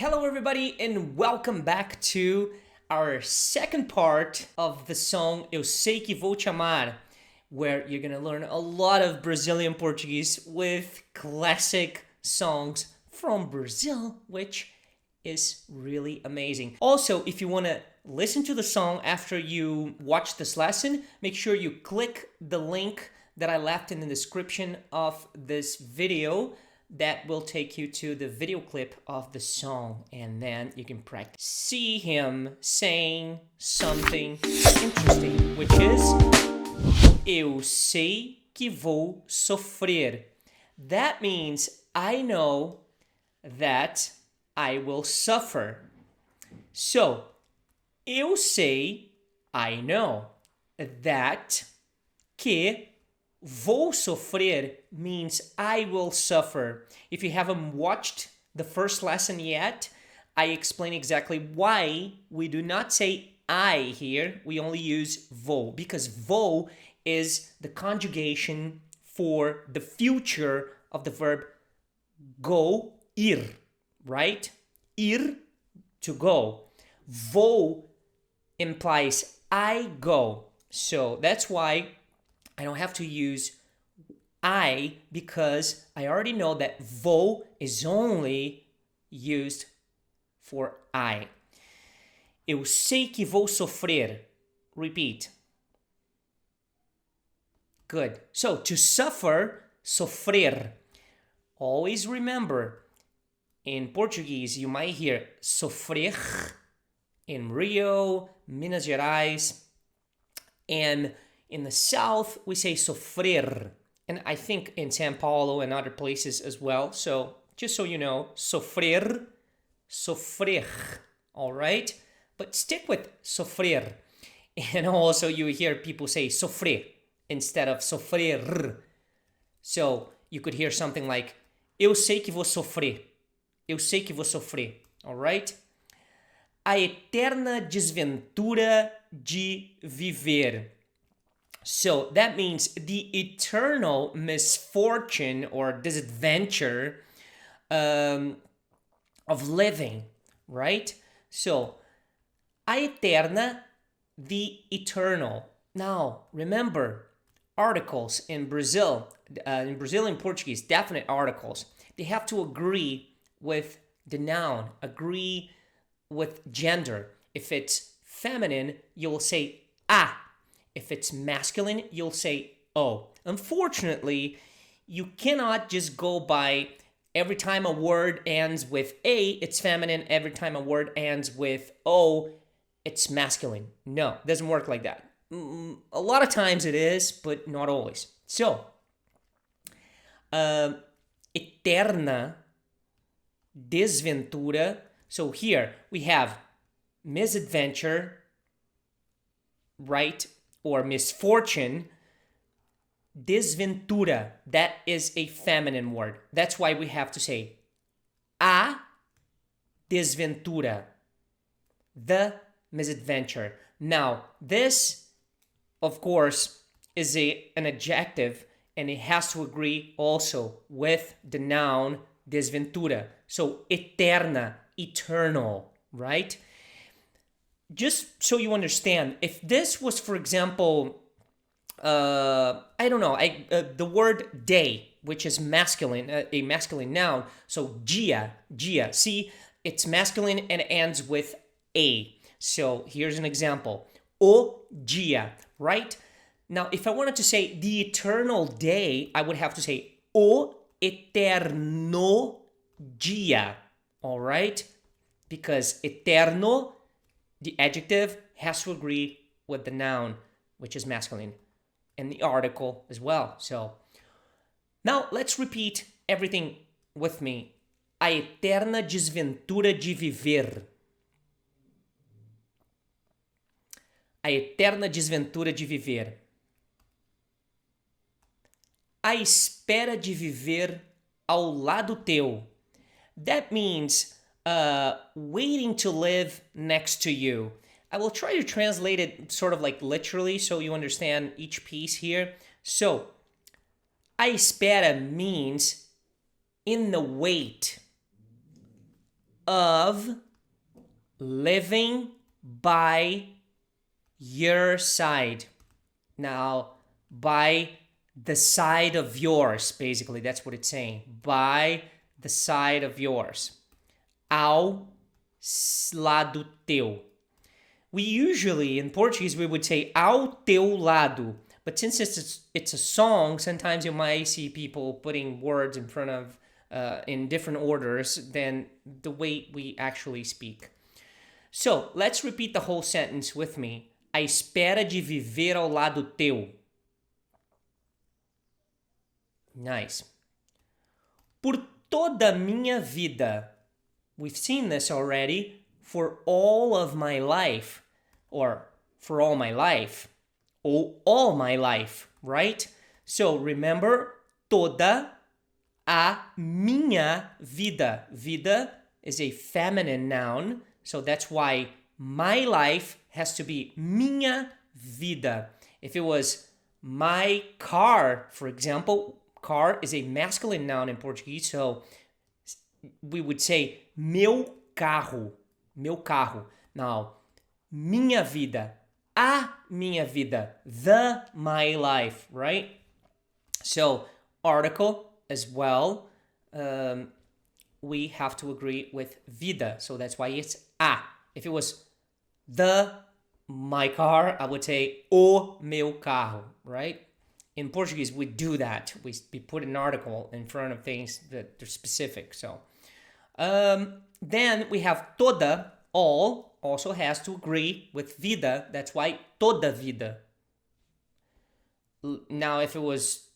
Hello, everybody, and welcome back to our second part of the song Eu Sei Que Vou Te Amar, where you're gonna learn a lot of Brazilian Portuguese with classic songs from Brazil, which is really amazing. Also, if you want to listen to the song after you watch this lesson, make sure you click the link that I left in the description of this video that will take you to the video clip of the song, and then you can practice. See him saying something interesting, which is Eu sei que vou sofrer. That means I know that I will suffer. So, eu sei, I know, that que vou sofrer means I will suffer. If you haven't watched the first lesson yet, I explain exactly why we do not say I here. We only use vou, because vou is the conjugation for the future of the verb go, ir, right? Ir, to go. Vou implies I go. So that's why I don't have to use I, because I already know that vou is only used for I. Eu sei que vou sofrer. Repeat. Good. So to suffer, sofrer. Always remember, in Portuguese, you might hear sofrer in Rio, Minas Gerais, and in the South, we say sofrer, and I think in São Paulo and other places as well. So just so you know, sofrer, sofrer, all right? But stick with sofrer. And also you hear people say sofrer instead of sofrer. So you could hear something like, eu sei que vou sofrer. Eu sei que vou sofrer, all right? A eterna desventura de viver. So that means the eternal misfortune or disadventure of living, right? So, a eterna, the eternal. Now, remember, articles in Brazilian Portuguese, definite articles, they have to agree with the noun, agree with gender. If it's feminine, you will say a. If it's masculine, you'll say O. Unfortunately, you cannot just go by every time a word ends with A, it's feminine. Every time a word ends with O, it's masculine. No, it doesn't work like that. A lot of times it is, but not always. So, eterna desventura. So here we have misadventure, right? Or misfortune. Desventura, that is a feminine word. That's why we have to say a desventura, the misadventure. Now, this, of course, is an adjective, and it has to agree also with the noun desventura. So, eterna, eternal, right? Just so you understand, if this was, for example, I don't know, the word day, which is masculine, a masculine noun, so dia, see, it's masculine and ends with a. So here's an example, o dia, right? Now, if I wanted to say the eternal day, I would have to say o eterno dia, all right? Because eterno, the adjective, has to agree with the noun, which is masculine, and the article as well. So now let's repeat everything with me. A eterna desventura de viver. A eterna desventura de viver. À espera de viver ao lado teu. That means waiting to live next to you. I will try to translate it sort of like literally so you understand each piece here. So, à espera means in the wait. of living by your side. Now, by the side of yours, basically, that's what it's saying. By the side of yours. Ao lado teu. We usually, in Portuguese, we would say ao teu lado. But since it's a song, sometimes you might see people putting words in front of, in different orders than the way we actually speak. So, let's repeat the whole sentence with me. À espera de viver ao lado teu. Nice. Por toda minha vida. We've seen this already. For all of my life. Or for all my life. Or all my life, right? So remember, toda a minha vida. Vida is a feminine noun. So that's why my life has to be minha vida. If it was my car, for example, car is a masculine noun in Portuguese, so we would say meu carro. Meu carro. Now, minha vida. A minha vida. The my life, right? So, article as well. We have to agree with vida. So that's why it's a. If it was the my car, I would say o meu carro, right? In Portuguese, we do that. We put an article in front of things that are specific. So, then we have toda, all, also has to agree with vida. That's why toda vida. Now, if it was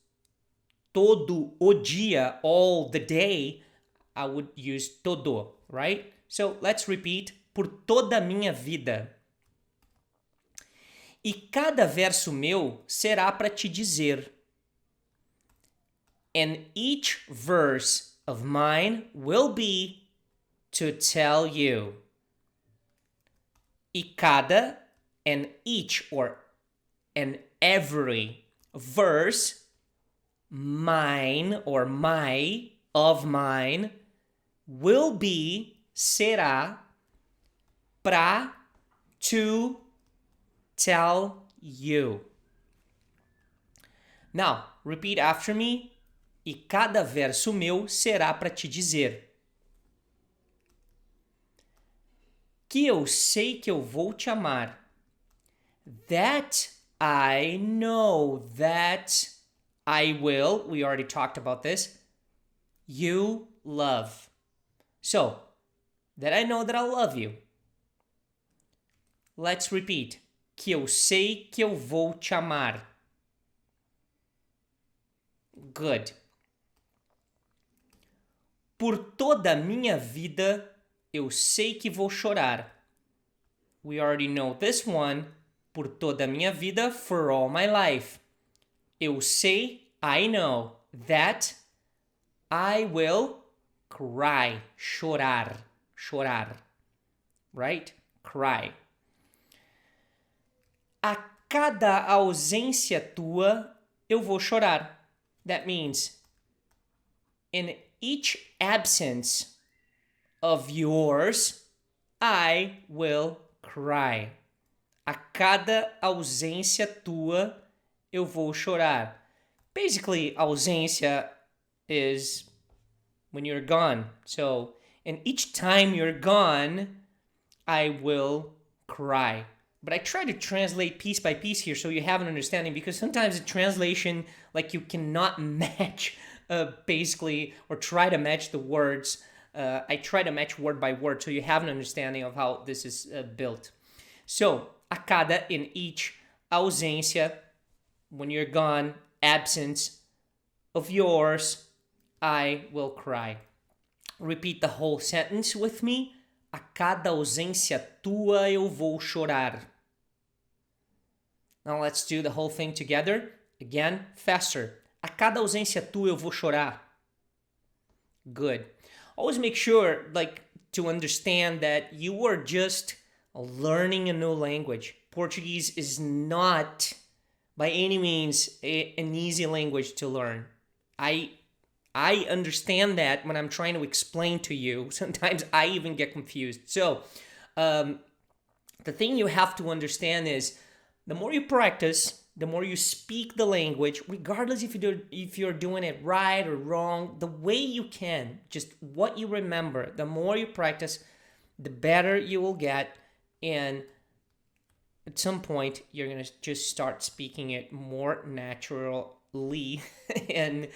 todo o dia, all the day, I would use todo, right? So, let's repeat. Por toda a minha vida. E cada verso meu será para te dizer. And each verse of mine will be to tell you. E cada, and each, or and every verse, mine, or my, of mine, will be, será, pra, to tell you. Now, repeat after me. E cada verso meu será para te dizer. Que eu sei que eu vou te amar. That I know that I will, we already talked about this, you love. So, that I know that I love you. Let's repeat. Que eu sei que eu vou te amar. Good. Por toda a minha vida, eu sei que vou chorar. We already know this one. Por toda a minha vida, for all my life. Eu sei, I know, that I will cry. Chorar. Chorar. Right? Cry. A cada ausência tua, eu vou chorar. That means, in each absence of yours, I will cry. A cada ausência tua, eu vou chorar. Basically, ausência is when you're gone. So, and each time you're gone, I will cry. But I try to translate piece by piece here so you have an understanding, because sometimes the translation, like you cannot match basically, or try to match the words. I try to match word by word so you have an understanding of how this is built. So, a cada, in each, ausência, when you're gone, absence of yours, I will cry. Repeat the whole sentence with me. A cada ausência tua eu vou chorar. Now let's do the whole thing together. Again, faster. A cada ausência tua eu vou chorar. Good. Always make sure, to understand that you are just learning a new language. Portuguese is not, by any means, an easy language to learn. I I understand that when I'm trying to explain to you. Sometimes I even get confused. So the thing you have to understand is the more you practice, the more you speak the language, regardless if you're doing it right or wrong, the way you can, just what you remember, the more you practice, the better you will get. And at some point, you're going to just start speaking it more naturally and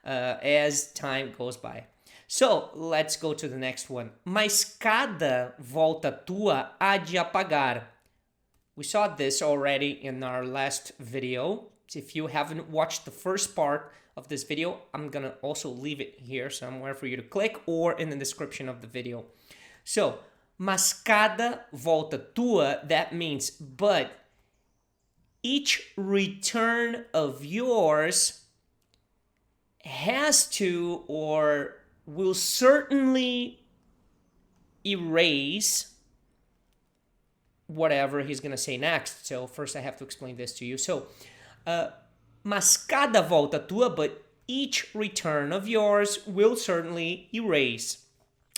as time goes by. So, let's go to the next one. Mas cada volta tua há de apagar. We saw this already in our last video. If you haven't watched the first part of this video, I'm going to also leave it here somewhere for you to click or in the description of the video. So, mas cada volta tua, that means but each return of yours has to or will certainly erase whatever he's going to say next. So first I have to explain this to you. So, mas cada volta tua, but each return of yours will certainly erase,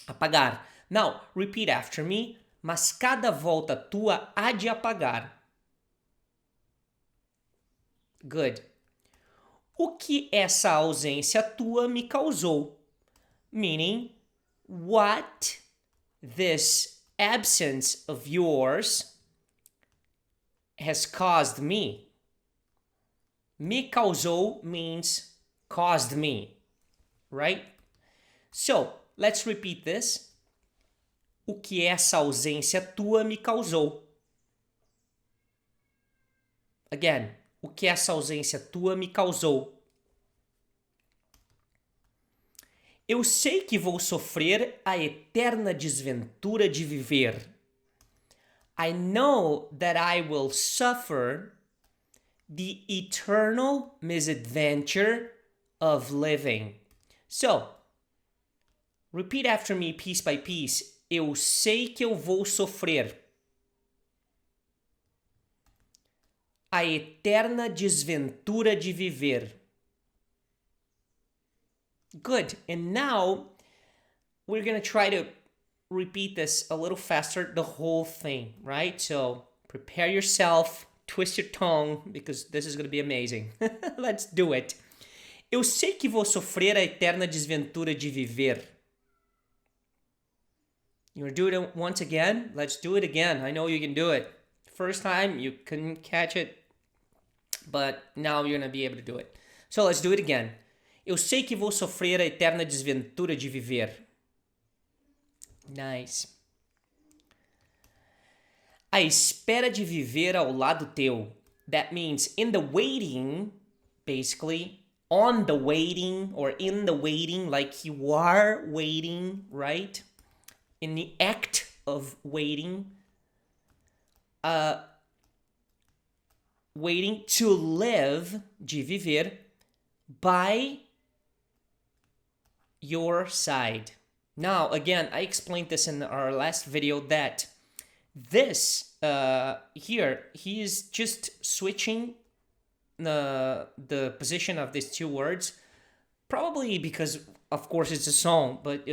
apagar. Now, repeat after me. Mas cada volta tua há de apagar. Good. O que essa ausência tua me causou? Meaning, what this absence of yours has caused me. Me causou means caused me, right? So, let's repeat this. O que essa ausência tua me causou? Again, o que essa ausência tua me causou? Eu sei que vou sofrer a eterna desventura de viver. I know that I will suffer the eternal misadventure of living. So, repeat after me piece by piece. Eu sei que eu vou sofrer a eterna desventura de viver. Good. And now we're going to try to repeat this a little faster, the whole thing, right? So prepare yourself, twist your tongue, because this is going to be amazing. Let's do it. Eu sei que vou sofrer a eterna desventura de viver. You want to do it once again? Let's do it again. I know you can do it. First time, you couldn't catch it, but now you're going to be able to do it. So let's do it again. Eu sei que vou sofrer a eterna desventura de viver. Nice. A espera de viver ao lado teu. That means in the waiting, basically, on the waiting or in the waiting, like you are waiting, right? In the act of waiting. Waiting to live, de viver, by your side. Now, again, I explained this in our last video that this here, he is just switching the position of these two words, probably because, of course, it's a song, but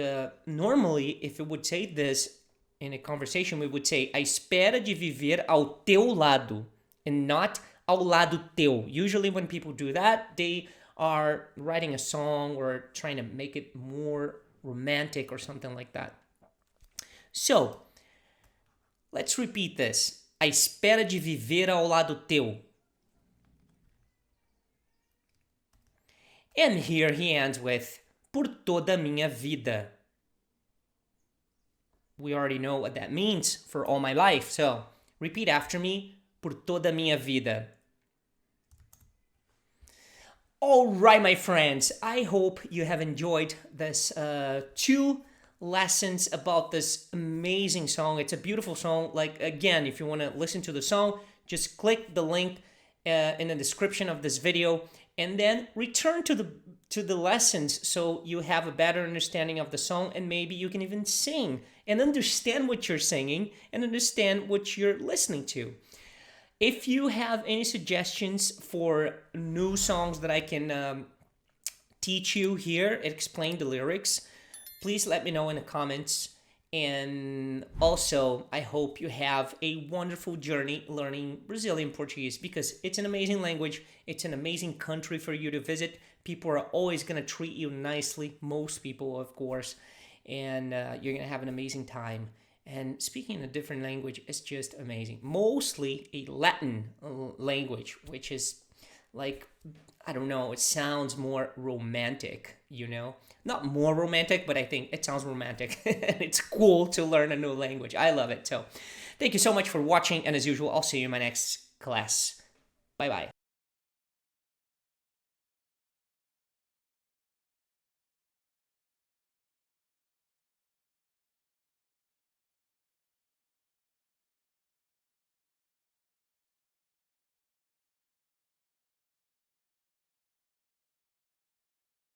normally, if it would say this in a conversation, we would say, a espera de viver ao teu lado, and not ao lado teu. Usually when people do that, they are writing a song or trying to make it more romantic or something like that. So, let's repeat this. A espera de viver ao lado teu. And here he ends with, por toda minha vida. We already know what that means, for all my life. So, repeat after me, por toda minha vida. All right, my friends, I hope you have enjoyed this 2 lessons about this amazing song. It's a beautiful song. Like, again, if you want to listen to the song, just click the link in the description of this video and then return to the lessons so you have a better understanding of the song, and maybe you can even sing and understand what you're singing and understand what you're listening to. If you have any suggestions for new songs that I can teach you here, explain the lyrics, please let me know in the comments. And also, I hope you have a wonderful journey learning Brazilian Portuguese, because it's an amazing language. It's an amazing country for you to visit. People are always going to treat you nicely, most people, of course, and you're going to have an amazing time. And speaking a different language is just amazing. Mostly a Latin language, which is like, I don't know, it sounds more romantic, you know? Not more romantic, but I think it sounds romantic. It's cool to learn a new language. I love it. So thank you so much for watching. And as usual, I'll see you in my next class. Bye bye.